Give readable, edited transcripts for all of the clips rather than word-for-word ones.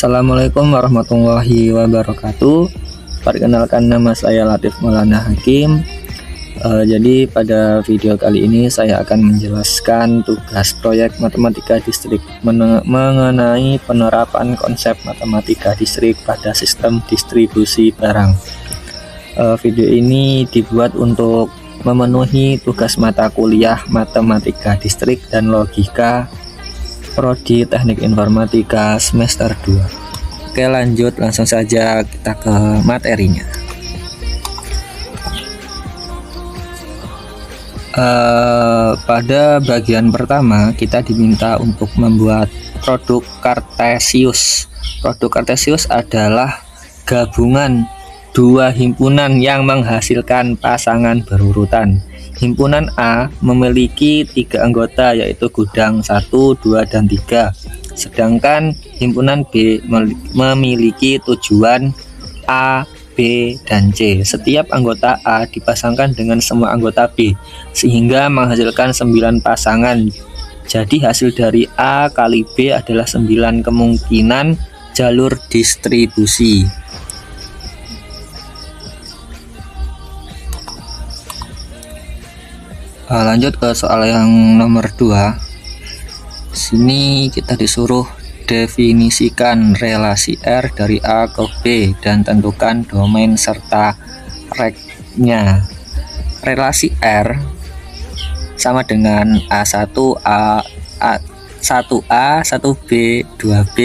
Assalamualaikum warahmatullahi wabarakatuh. Perkenalkan, nama saya Latif Maulana Hakim. Jadi pada video kali ini saya akan menjelaskan tugas proyek matematika distrik mengenai penerapan konsep matematika distrik pada sistem distribusi barang. Video ini dibuat untuk memenuhi tugas mata kuliah matematika distrik dan logika Prodi Teknik Informatika semester 2. Oke, lanjut langsung saja kita ke materinya. Pada bagian pertama kita diminta untuk membuat produk kartesius. Produk kartesius adalah gabungan dua himpunan yang menghasilkan pasangan berurutan. Himpunan A memiliki 3 anggota, yaitu gudang 1, 2, dan 3. Sedangkan himpunan B memiliki tujuan A, B, dan C. Setiap anggota A dipasangkan dengan semua anggota B sehingga menghasilkan 9 pasangan. Jadi hasil dari A kali B adalah 9 kemungkinan jalur distribusi. Lanjut ke soal yang nomor 2. Sini kita disuruh definisikan relasi R dari A ke B dan tentukan domain serta reg-nya. Relasi R sama dengan A1, A1A, 1B, 2B,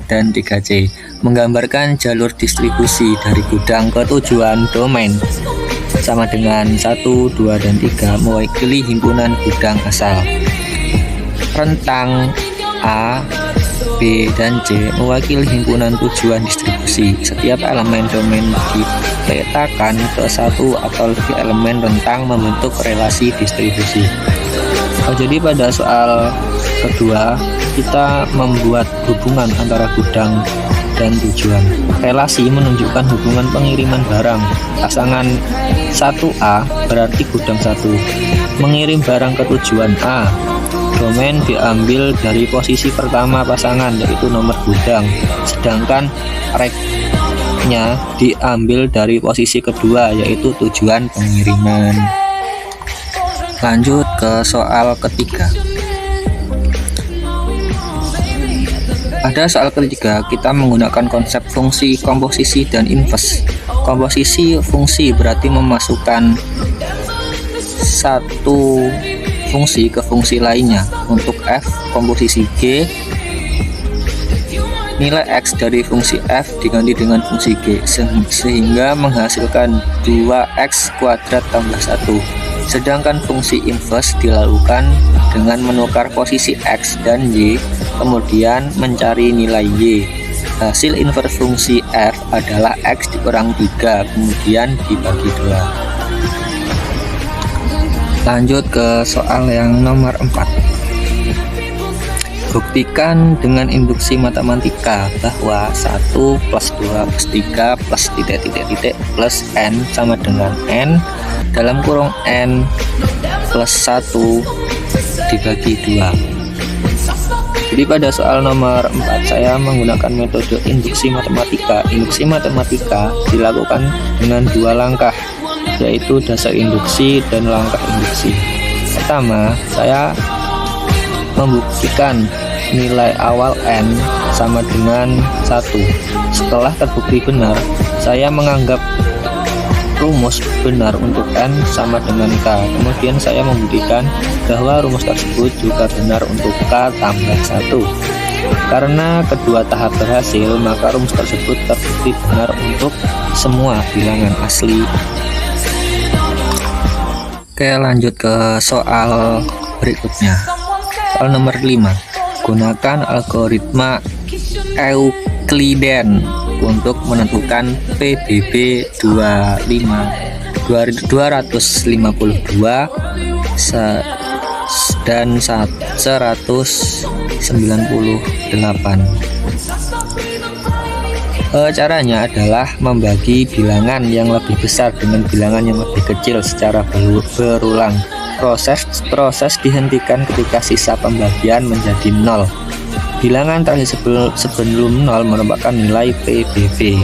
dan 3C. Menggambarkan jalur distribusi dari gudang ke tujuan domain sama dengan 1, 2, dan 3 mewakili himpunan gudang asal. Rentang A, B, dan C mewakili himpunan tujuan distribusi. Setiap elemen domain diletakkan ke satu atau lebih elemen rentang membentuk relasi distribusi. Jadi pada soal kedua kita membuat hubungan antara gudang dan tujuan. Relasi menunjukkan hubungan pengiriman barang. Pasangan 1A berarti gudang 1 mengirim barang ke tujuan A. Domain diambil dari posisi pertama pasangan, yaitu nomor gudang, sedangkan reg-nya diambil dari posisi kedua, yaitu tujuan pengiriman. Lanjut ke soal ketiga. Pada soal ketiga kita menggunakan konsep fungsi komposisi dan inverse. Komposisi fungsi berarti memasukkan satu fungsi ke fungsi lainnya. Untuk f komposisi G, nilai x dari fungsi f diganti dengan fungsi G sehingga menghasilkan 2x kuadrat tambah 1. Sedangkan fungsi inverse dilakukan dengan menukar posisi x dan y, kemudian mencari nilai y. Hasil inverse fungsi f adalah x dikurang 3, kemudian dibagi 2. Lanjut ke soal yang nomor 4. Buktikan dengan induksi matematika bahwa 1 plus 2 plus 3 plus titik-titik plus n sama dengan n dalam kurung n plus 1 dibagi 2. Jadi pada soal nomor 4 saya menggunakan metode induksi matematika. Induksi matematika dilakukan dengan 2 langkah, yaitu dasar induksi dan langkah induksi. Pertama, saya membuktikan nilai awal n sama dengan 1. Setelah terbukti benar, saya menganggap rumus benar untuk n sama dengan k. Kemudian saya membuktikan bahwa rumus tersebut juga benar untuk k tambah 1. Karena kedua tahap berhasil, maka rumus tersebut terbukti benar untuk semua bilangan asli. Oke, lanjut ke soal berikutnya. Soal nomor 5. Gunakan algoritma Euclidean untuk menentukan PBB 252 dan 198. Caranya adalah membagi bilangan yang lebih besar dengan bilangan yang lebih kecil secara berulang. Proses dihentikan ketika sisa pembagian menjadi 0. Bilangan terakhir sebelum 0 merupakan nilai PBB.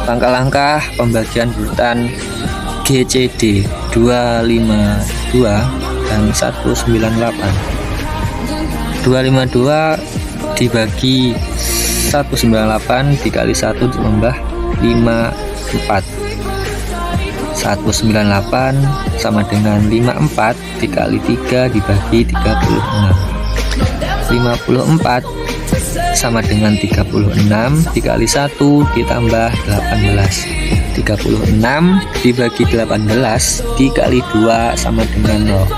Langkah-langkah pembagian urutan GCD 252 dan 198. 252 dibagi 198 dikali 1 ditambah 54. 198 sama dengan 54 dikali 3 dibagi 36. 54 sama dengan 36 dikali 1 ditambah 18. 36 dibagi 18 dikali 2 sama dengan 0.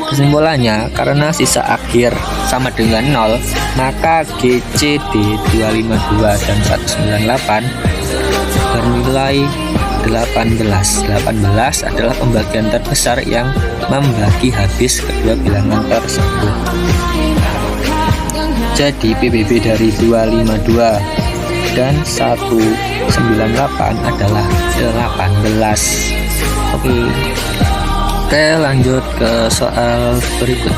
Kesimpulannya, karena sisa akhir sama dengan 0, maka GCD 252 dan 198 bernilai 18. 18 adalah pembagian terbesar yang membagi habis kedua bilangan tersebut. Jadi PBB dari 252 dan 198 adalah 18. Oke, lanjut ke soal berikut.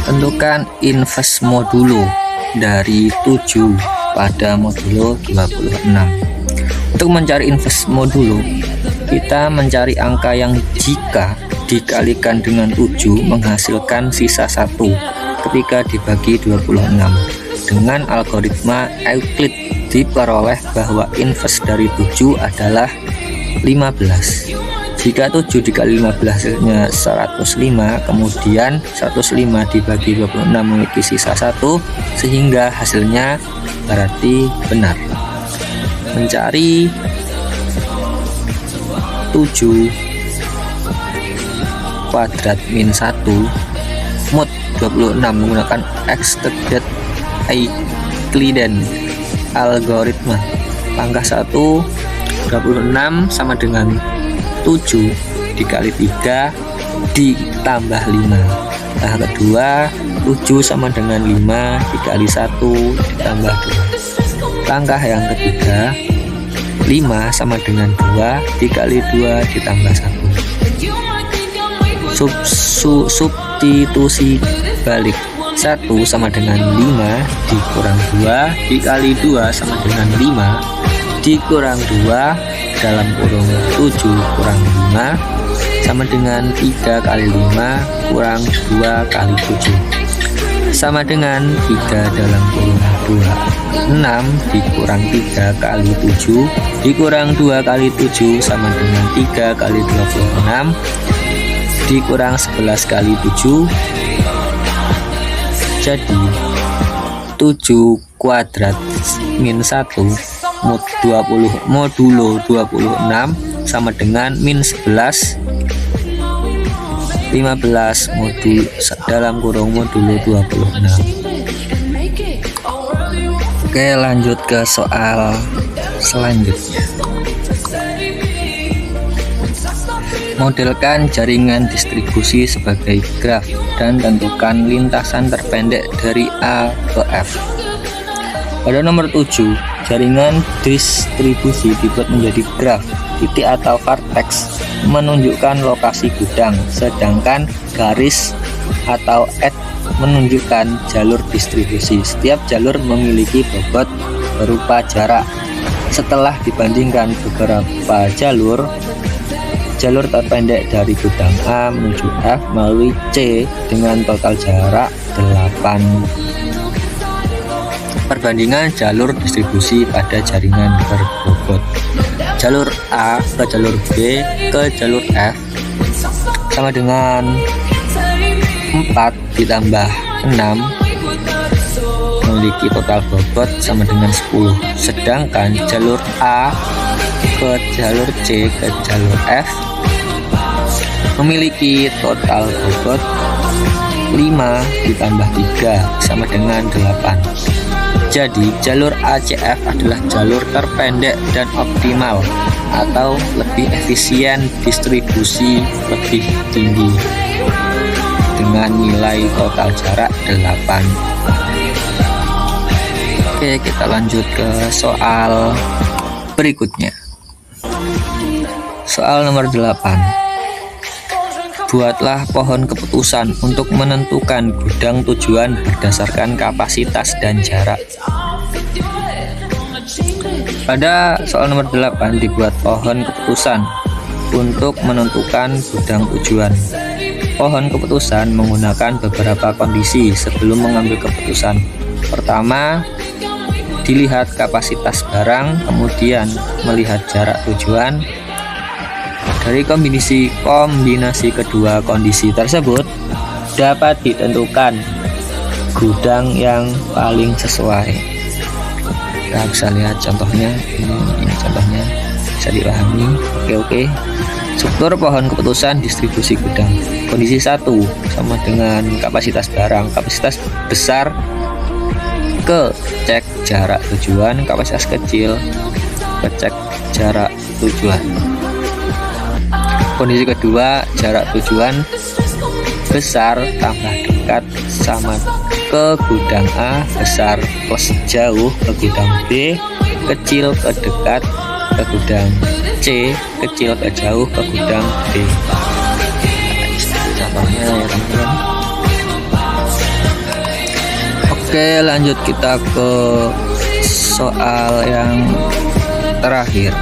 Tentukan inverse modulo dari 7 pada modulo 26. Untuk mencari inverse modulo, kita mencari angka yang jika dikalikan dengan 7 menghasilkan sisa 1 ketika dibagi 26. Dengan algoritma Euclid diperoleh bahwa inverse dari 7 adalah 15. Jika 7 dikali 15 hasilnya 105, kemudian 105 dibagi 26 memiliki sisa 1, sehingga hasilnya berarti benar. Mencari 7 kuadrat min 1 mod 26 menggunakan extended Euclidean algoritma. Langkah 1, 26 sama dengan 7 dikali 3 ditambah 5. Langkah kedua, 7 sama dengan 5 dikali 1 ditambah 2. Langkah yang ketiga, 5 sama dengan 2 dikali 2 ditambah 1. Substitusi balik. 1 sama dengan 5 dikurang 2 dikali 2 sama dengan 5 dikurang 2 dalam kurung 7 kurang 5 sama dengan 3 kali 5 kurang 2 kali 7 sama dengan 3 dalam kurung 2. 6 dikurang 3 kali 7 dikurang 2 kali 7 sama dengan 3 kali 26 dikurang 11 kali 7. Jadi 7 kuadrat min 1 modulo 26 sama dengan min 11 15 modul dalam kurung modulo 26. Oke, lanjut ke soal selanjutnya. Modelkan jaringan distribusi sebagai graf dan tentukan lintasan terpendek dari A ke F. Pada nomor 7, jaringan distribusi dibuat menjadi graf. Titik atau vertex menunjukkan lokasi gudang, sedangkan garis atau X menunjukkan jalur distribusi. Setiap jalur memiliki bobot berupa jarak. Setelah dibandingkan beberapa jalur terpendek dari gudang A menuju F melalui C dengan total jarak 8. Perbandingan jalur distribusi pada jaringan berbobot. Jalur A ke jalur B ke jalur F sama dengan 4 ditambah 6 memiliki total bobot sama dengan 10. Sedangkan jalur A ke jalur C ke jalur F memiliki total bobot 5 ditambah 3 sama dengan 8. Jadi jalur ACF adalah jalur terpendek dan optimal atau lebih efisien, distribusi lebih tinggi dengan nilai total jarak 8. Oke, kita lanjut ke soal berikutnya. Soal nomor 8. Buatlah pohon keputusan untuk menentukan gudang tujuan berdasarkan kapasitas dan jarak. Pada soal nomor 8 dibuat pohon keputusan untuk menentukan gudang tujuan. Pohon keputusan menggunakan beberapa kondisi sebelum mengambil keputusan. Pertama, dilihat kapasitas barang, kemudian melihat jarak tujuan. Dari kombinasi kedua kondisi tersebut dapat ditentukan gudang yang paling sesuai. Kita bisa lihat contohnya, ini contohnya bisa dipahami. Oke. Struktur pohon keputusan distribusi gudang. Kondisi 1 sama dengan kapasitas barang, kapasitas besar ke cek jarak tujuan, kapasitas kecil ke cek jarak tujuan. Kondisi kedua, jarak tujuan besar tambah dekat sama ke gudang A, besar plus jauh ke gudang B, kecil ke dekat ke gudang C, kecil ke jauh ke gudang D. Contohnya ya teman-teman. Oke, lanjut kita ke soal yang terakhir.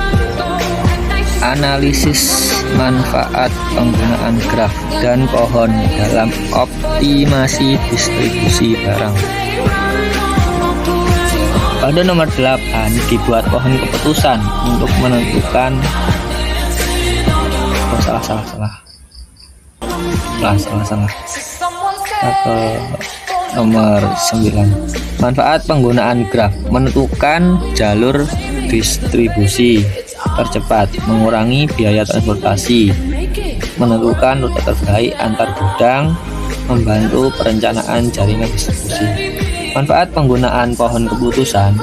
Analisis manfaat penggunaan graf dan pohon dalam optimasi distribusi barang. Pada nomor 8 dibuat pohon keputusan untuk menentukan nomor 9. Manfaat penggunaan graf: menentukan jalur distribusi tercepat, mengurangi biaya transportasi, menentukan rute terbaik antar gudang, membantu perencanaan jaringan distribusi. Manfaat penggunaan pohon keputusan: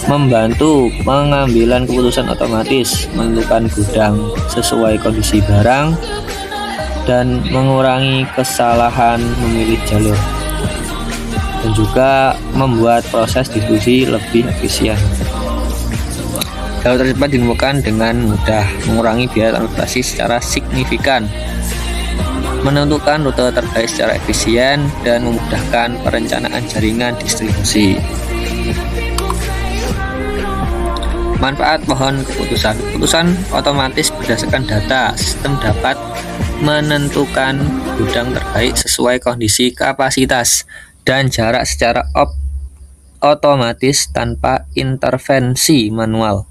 membantu pengambilan keputusan otomatis, menentukan gudang sesuai kondisi barang, dan mengurangi kesalahan memilih jalur, dan juga membuat proses distribusi lebih efisien. Jalur tercepat ditemukan dengan mudah, mengurangi biaya transportasi secara signifikan, menentukan rute terbaik secara efisien, dan memudahkan perencanaan jaringan distribusi. Manfaat pohon keputusan: keputusan otomatis berdasarkan data. Sistem dapat menentukan gudang terbaik sesuai kondisi kapasitas dan jarak secara otomatis tanpa intervensi manual,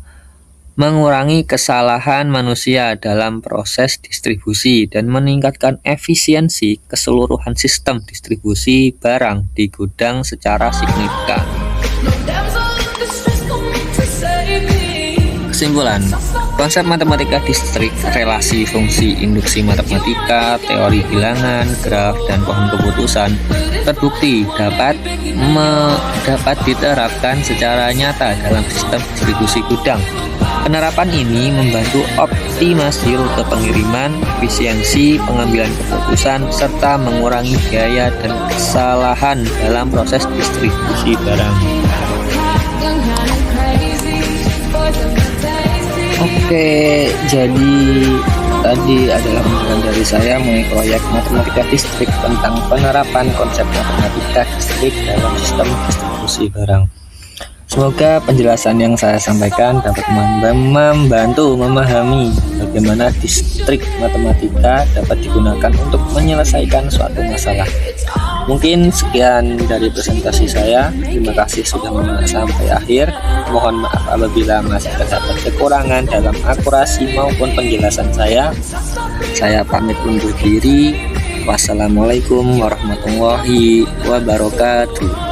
mengurangi kesalahan manusia dalam proses distribusi, dan meningkatkan efisiensi keseluruhan sistem distribusi barang di gudang secara signifikan. Kesimpulan: konsep matematika distrik, relasi fungsi, induksi matematika, teori bilangan, graf, dan pohon keputusan terbukti dapat diterapkan secara nyata dalam sistem distribusi gudang. Penerapan ini membantu optimasi rute pengiriman, efisiensi pengambilan keputusan, serta mengurangi biaya dan kesalahan dalam proses distribusi barang. Oke, jadi tadi adalah penjelasan dari saya mengenai proyek matematika distrik tentang penerapan konsep matematika distrik dalam sistem distribusi barang. Semoga penjelasan yang saya sampaikan dapat membantu memahami bagaimana distrik matematika dapat digunakan untuk menyelesaikan suatu masalah. Mungkin sekian dari presentasi saya. Terima kasih sudah menonton sampai akhir. Mohon maaf apabila masih terdapat kekurangan dalam akurasi maupun penjelasan saya. Saya pamit undur diri. Wassalamualaikum warahmatullahi wabarakatuh.